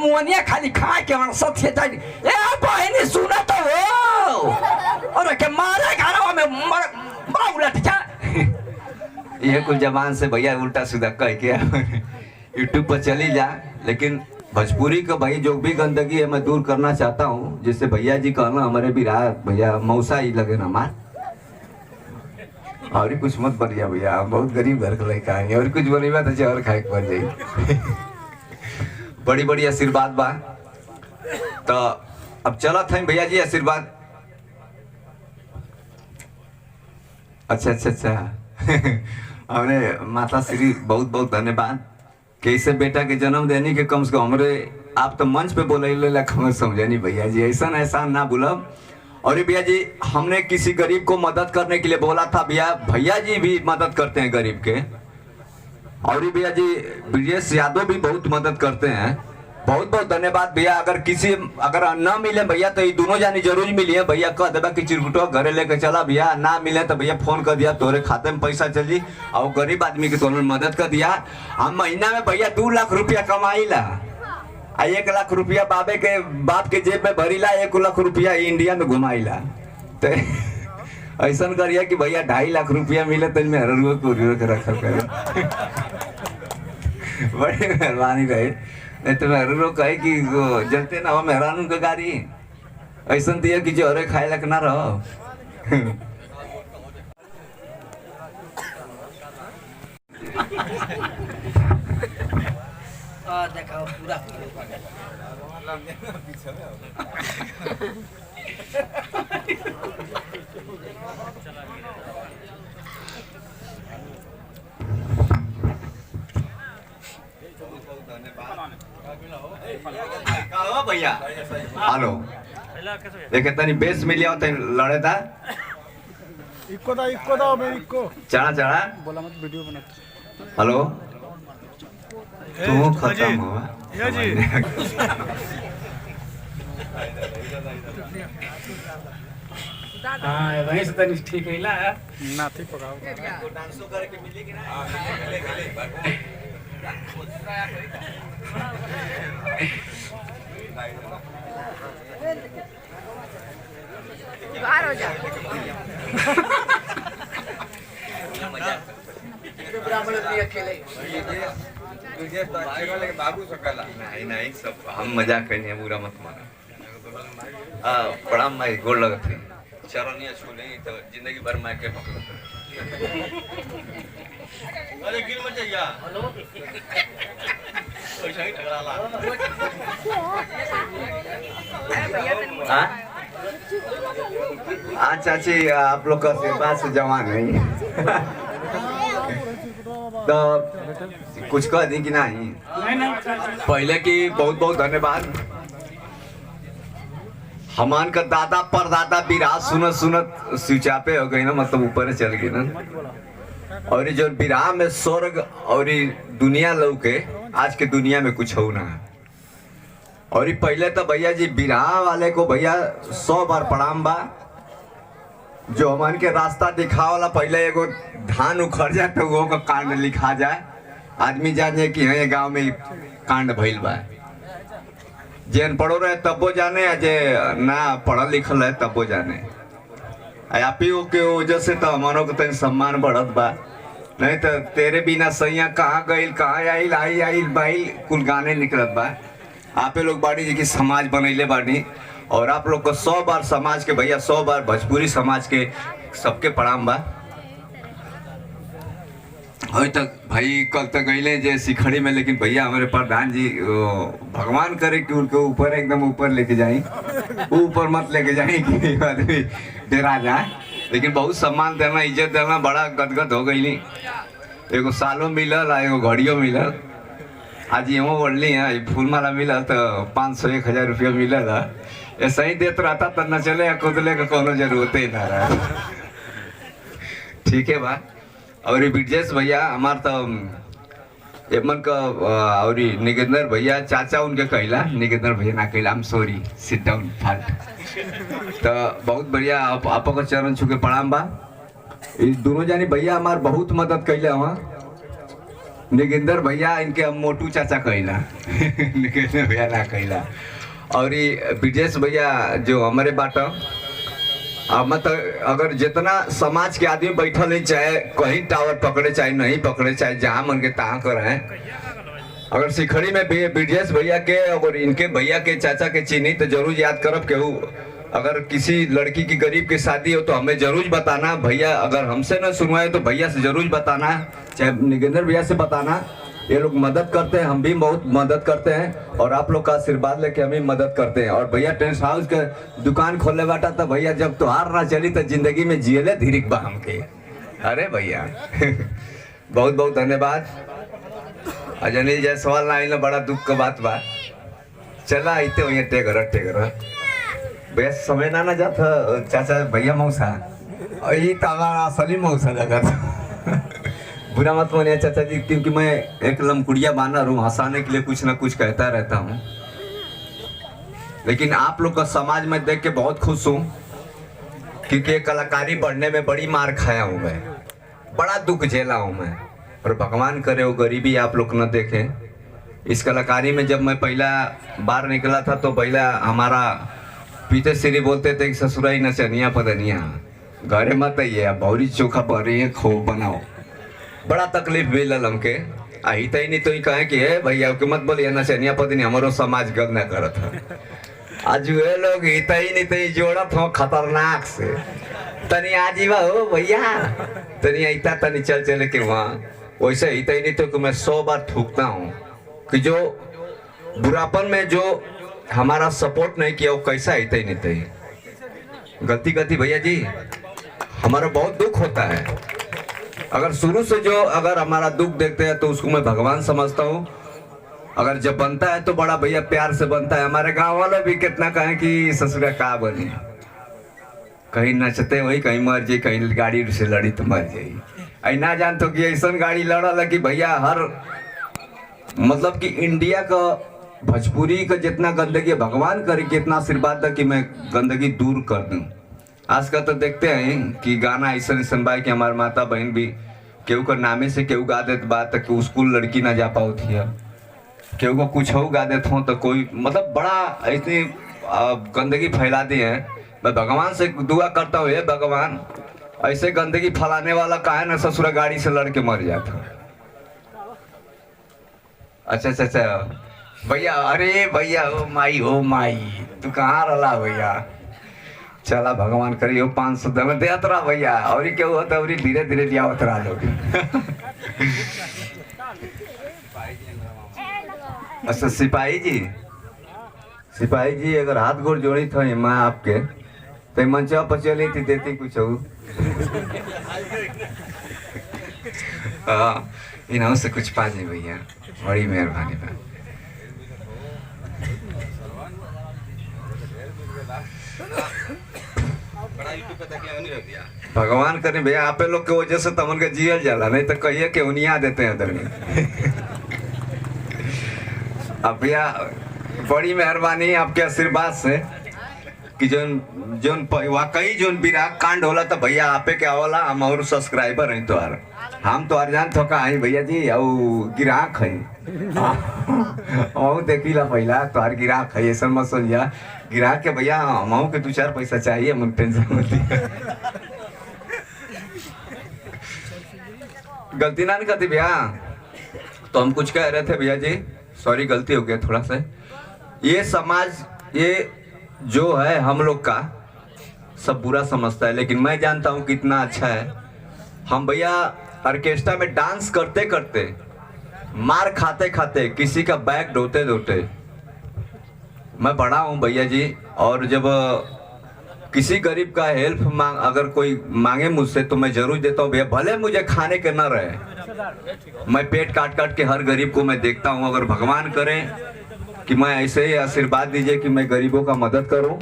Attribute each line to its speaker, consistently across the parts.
Speaker 1: मुनिया खाली खा के हमारा सब खेता ए बहनी सुना तो हो और के मारे घरवा में बड़ा उलट जा ये कुछ जबान से भैया उल्टा सीधा कह के यूट्यूब पर चली जा। लेकिन भोजपुरी का भाई जो भी गंदगी है मैं दूर करना चाहता हूँ। जैसे भैया जी कहना हमारे भी रहा भैया मौसा ही लगे ना मार और कुछ मत बनिया भैया हम बहुत गरीब घर का लड़का है और कुछ बनिया तो चावल खाए के बन जाए बड़ी बड़ी आशीर्वाद बा। तो अब चला था भैया जी आशीर्वाद। अच्छा अच्छा अच्छा हमने माता श्री बहुत बहुत धन्यवाद कैसे बेटा के जन्म देने के कम से कम हमरे आप तो मंच पे बोले हमें समझे नहीं भैया जी ऐसा एहसान ना बोलब। और भैया जी हमने किसी गरीब को मदद करने के लिए बोला था भैया जी भी मदद करते हैं गरीब के। और भैया जी ब्रजेश यादव भी बहुत मदद करते हैं। बहुत बहुत धन्यवाद भैया। अगर ना मिले भैया तो ये दोनों जानी जरूर मिलिए भैया कह देगा कि चिरकुटवा घरे लेके चला भैया ना मिले तो भैया फोन कर दिया तोरे खाते में पैसा चल जी और गरीब आदमी के तोड़ मदद कर दिया। हम महीना में भैया 2 लाख रुपया कमाईला 1 लाख रुपया बाप के जेब में भरीला 1 लाख रुपया इंडिया में घुमाईला। तो ऐसा करिए कि भैया 2.5 लाख रुपया मिले तो मेहरा को रखा करे बड़ी मेहरबानी रहे। नहीं तो मेहरा कहे कि जलते ना हो मेहरान का गाड़ी ऐसा दिया कि जोरे खाए लग ना रहो
Speaker 2: देखो पूरा
Speaker 1: भैया हेलो देखे तनी बेस मिलिया तनी लड़े था
Speaker 3: इको दा मैं इको
Speaker 1: चढ़ा
Speaker 3: बोला मत वीडियो बना।
Speaker 1: हेलो तू खत्म हो
Speaker 3: या जी
Speaker 2: हां वहीं से तनी ठीक हैला
Speaker 3: ना ठीक पकाओ
Speaker 1: डांसो करे के मिली कि ना
Speaker 4: बाहर हो जा
Speaker 2: ब्राह्मण भी अकेले
Speaker 1: बाबू सकला नहीं सब हम मजाक करने बुरा मत मानो प्रणाम माई गोड़ लगत है चरनिया छू नहीं तो जिंदगी भर मैं के पकड़ अरे गिर मत जाइए हेलो पैसा ही टकरा ला हां चाची आप लोग का आशीर्वाद से जवान नहीं तो कुछ कह दी कि नहीं पहले की बहुत बहुत धन्यवाद। हमान का दादा परदादा विराट सुनत सुनत सिचापे हो गई ना मतलब ऊपर चल गई ना। और जो विराह में स्वर्ग और दुनिया लौके आज के दुनिया में कुछ हो ना। और पहले तो भैया जी विराह वाले को भैया 100 बार प्रणाम बा। जो हमान के रास्ता दिखा वाला पहले एगो धान उखड़ जाए तो वो का कांड लिखा जाए आदमी जाने कि हाँ ये गांव में कांड भइल बा। जेन पढ़ो रहे तबो जाने जे ना पढ़ल लिखल है तबो जाने आप ही के वजह से तो हमारो को तन सम्मान बढ़त बा। नहीं तो तेरे बिना सैया कहाँ गईल कहाँ आइल आई आइल बाइल कुल गाने निकलत बा। आप लोग बाड़ी जी की समाज बनैले बाड़ी और आप लोग को 100 बार समाज के भैया 100 बार भोजपुरी समाज के सबके प्रणाम बा। अभी तक भाई कल तक गईले जे सिखड़ी में लेकिन भैया हमारे प्रधान जी भगवान करे कि उनके ऊपर एकदम ऊपर लेके जाए ऊपर मत लेके जाए कि आदमी डरा जाए। लेकिन बहुत सम्मान देना इज्जत देना बड़ा गदगद हो गई। एगो सालों मिलल एगो घड़ियों मिलल आज एवं बढ़ली है फूल माला मिलल तो 500-1000 रुपया मिलल है। ऐसा ही देते रहता तो न चले कुदले का कोनो जरूरत ही ना रहा। ठीक है बा। और ब्रजेश भैया हमार तो एमन का और निगेंद्र भैया चाचा उनके कहला निगेंद्र भैया ना कहला I'm sorry sit down fault. तो बहुत बढ़िया आप का चरण छू के प्रणाम बा। दोनों जानी भैया हमार बहुत मदद कैले वहाँ निगेंदर भैया इनके हम मोटू चाचा कहिला निगेंदर भैया ना कहिला। और ये ब्रिजेश भैया जो हमारे बाटा मतलब अगर जितना समाज के आदमी बैठल है, चाहे कहीं टावर पकड़े चाहे नहीं पकड़े, चाहे जहाँ मन के तहाँ कर रहे हैं, अगर सिखड़ी में ब्रिजेश भैया के और इनके भैया के चाचा के चीनी तो जरूर याद करब केहू। अगर किसी लड़की की गरीब की शादी हो तो हमें जरूर बताना भैया, अगर हमसे न सुनवाए तो भैया से जरूर बताना, चाहे निगेंदर भैया से बताना। ये लोग मदद करते हैं, हम भी बहुत मदद करते हैं और आप लोग का आशीर्वाद लेके हम भी मदद करते हैं। और भैया टेंट हाउस के दुकान खोले बाटा तो भैया जब त्योहार ना चली तो जिंदगी में जियले धीरिक बा हमके। अरे भैया बहुत बहुत धन्यवाद। अजनील जायसवाल ना आइल बड़ा दुख का बात बा। चला आते हो टेगर भैया समय ना जाता चाचा भैया मौसा यही तो हमारा असली मौसा लगा था। बुरा मत मानिए चाचा जी, क्योंकि मैं एक लमकुड़िया बानर हूँ, हंसाने के लिए कुछ ना कुछ कहता रहता हूँ। लेकिन आप लोग का समाज में देख के बहुत खुश हूँ, क्योंकि कलाकारी बढ़ने में बड़ी मार खाया हूँ मैं, बड़ा दुख झेला हूँ मैं। और भगवान करे वो गरीबी आप लोग न देखें। इस कलाकारी में जब मैं पहला बार निकला था तो पहला हमारा पीते श्री बोलते थे कि ससुराई नचनिया पदनिया घरे मत आइए, भौरी चोखा बने खूब बनाओ। बड़ा तकलीफ मिलल हमके। आई तई नहीं तो ही कहे कि हे भैया के मत बोलिए नचनिया पदनी, हमारो समाज गल न करत है। आज वे लोग हित ही नहीं तई जोड़त हो खतरनाक से। तनी आजीवा हो भैया, तनी ऐता तनी चल चले के वहाँ वैसे हित ही नहीं तो कि मैं 100 बार थूकता हूँ कि जो बुरापन में जो हमारा सपोर्ट नहीं किया वो कैसा हित ही नहीं तई गलती भैया जी, हमारा बहुत दुख होता है। अगर शुरू से जो अगर हमारा दुख देखते हैं तो उसको मैं भगवान समझता हूँ। अगर जब बनता है तो बड़ा भैया प्यार से बनता है। हमारे गांव वाले भी कितना कहें कि ससुरा का बनी, कहीं नचते वही कहीं मर जाई, कहीं गाड़ी से लड़ी तो मर जाई। आई ना जानते कि ऐसा गाड़ी लड़ा कि भैया हर मतलब कि इंडिया का भोजपुरी का जितना गंदगी भगवान करे कि इतना आशीर्वाद था कि मैं गंदगी दूर कर दूं। आज का तो देखते हैं कि गाना ऐसा बा कि हमारे माता बहन भी केहू का नामे से केहू गा देते बात कि स्कूल लड़की ना जा पाओ थी, केहू को कुछ हो गा देते हो तो कोई मतलब बड़ा इतनी गंदगी फैला दी है। मैं भगवान से दुआ करता हूँ, हे भगवान ऐसे गंदगी फैलाने वाला काहे ना ससुरा गाड़ी से लड़ के मर जाता। अच्छा भैया, अरे भैया ओ माई तू कहाँ रला भैया, चला भगवान करियो 500 दम देत रहा भैया। और क्या होता है धीरे धीरे दियावत रहा लोग। अच्छा सिपाही जी अगर हाथ गोड़ जोड़ी था मैं आपके तो मंचा पर चली थी देती कुछ इन से कुछ पा जाए भैया, बड़ी मेहरबानी बा। भगवान करे भैया आप लोग के वजह से तमन के जियल जाला, नहीं तो कहिए के उनिया देते हैं दरमी। अब भैया बड़ी मेहरबानी आपके आशीर्वाद से कि जोन वाकई जोन विराग कांड होला तो भैया आपे के आवला। हम और सब्सक्राइबर हैं तोहार, हम तो जान थोका आई भैया जी औ गिराक है औ देखिला पहला तोहार गिराक है ऐसा मत सोचिया गिराक के भैया हम के 2-4 पैसा चाहिए, मन टेंशन मत लिया। गलती ना करती भैया, तो हम कुछ कह रहे थे भैया जी, सॉरी गलती हो गया थोड़ा सा। ये समाज ये जो है हम लोग का सब बुरा समझता है, लेकिन मैं जानता हूँ कितना अच्छा है। हम भैया ऑर्केस्ट्रा में डांस करते करते मार खाते खाते किसी का बैग ढोते ढोते मैं बड़ा हूँ भैया जी। और जब किसी गरीब का हेल्प अगर कोई मांगे मुझसे तो मैं जरूर देता हूँ भैया, भले मुझे खाने के न रहे। मैं पेट काट काट के हर गरीब को मैं देखता हूँ। अगर भगवान करे कि मैं ऐसे ही आशीर्वाद दीजिए कि मैं गरीबों का मदद करूं।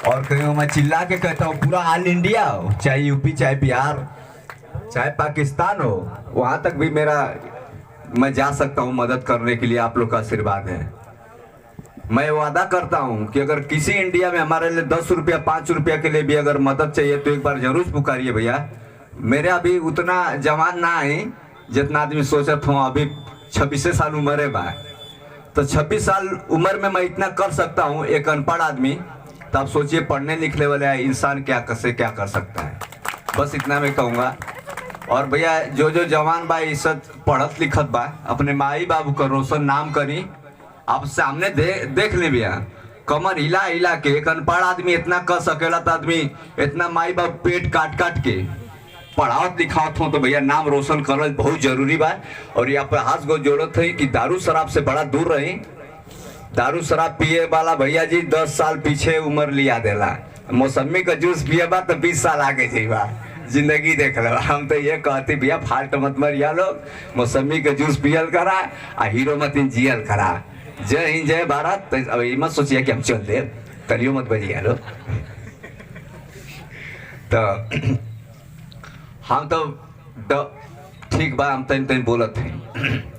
Speaker 1: और कहीं मैं चिल्ला के कहता हूँ पूरा ऑल इंडिया हो, चाहे यूपी चाहे बिहार चाहे पाकिस्तान हो, वहां तक भी मैं जा सकता हूँ मदद करने के लिए। आप लोग का आशीर्वाद है। मैं वादा करता हूँ कि अगर किसी इंडिया में हमारे लिए 10 रुपया 5 रुपया के लिए भी अगर मदद चाहिए तो एक बार जरूर पुकारिए भैया। मेरे अभी उतना जवान ना है जितना आदमी सोचत हूँ अभी 26 साल उम्र है बा, तो 26 साल उम्र में मैं इतना कर सकता हूँ एक अनपढ़ आदमी, तो आप सोचिए पढ़ने लिखने वाला इंसान क्या कर सकता है। बस इतना मैं कहूँगा। और भैया जो जवान बा सब पढ़त लिखत बा, अपने माई बाबू का रोशन नाम करी। आप सामने देख ले भैया, कमर हिला के एक अनपढ़ आदमी इतना कर सकेला, तो आदमी इतना माई बाप पेट काट के पढ़ावत लिखावत हो, तो भैया नाम रोशन करना बहुत जरूरी बा। और यहाँ पर हाथ को जोड़त है कि दारू शराब से बड़ा दूर रही। दारू शराब पिए वाला भैया जी 10 साल पीछे उम्र लिया देला। मौसमी का जूस पिए बा तो 20 साल आगे जाइबा, जिंदगी देख लो। हम तो ये कहते भैया फाल्ट मत मरिया लोग, मौसमी का जूस पियल करा आ हीरो मत जियल करा। जय हिंद जय भारत। तो अब ये मत सोचिए कि हम चल दे, कलियो मत बजिया लो। तो हम तो ठीक बा, हम तन बोलत हैं।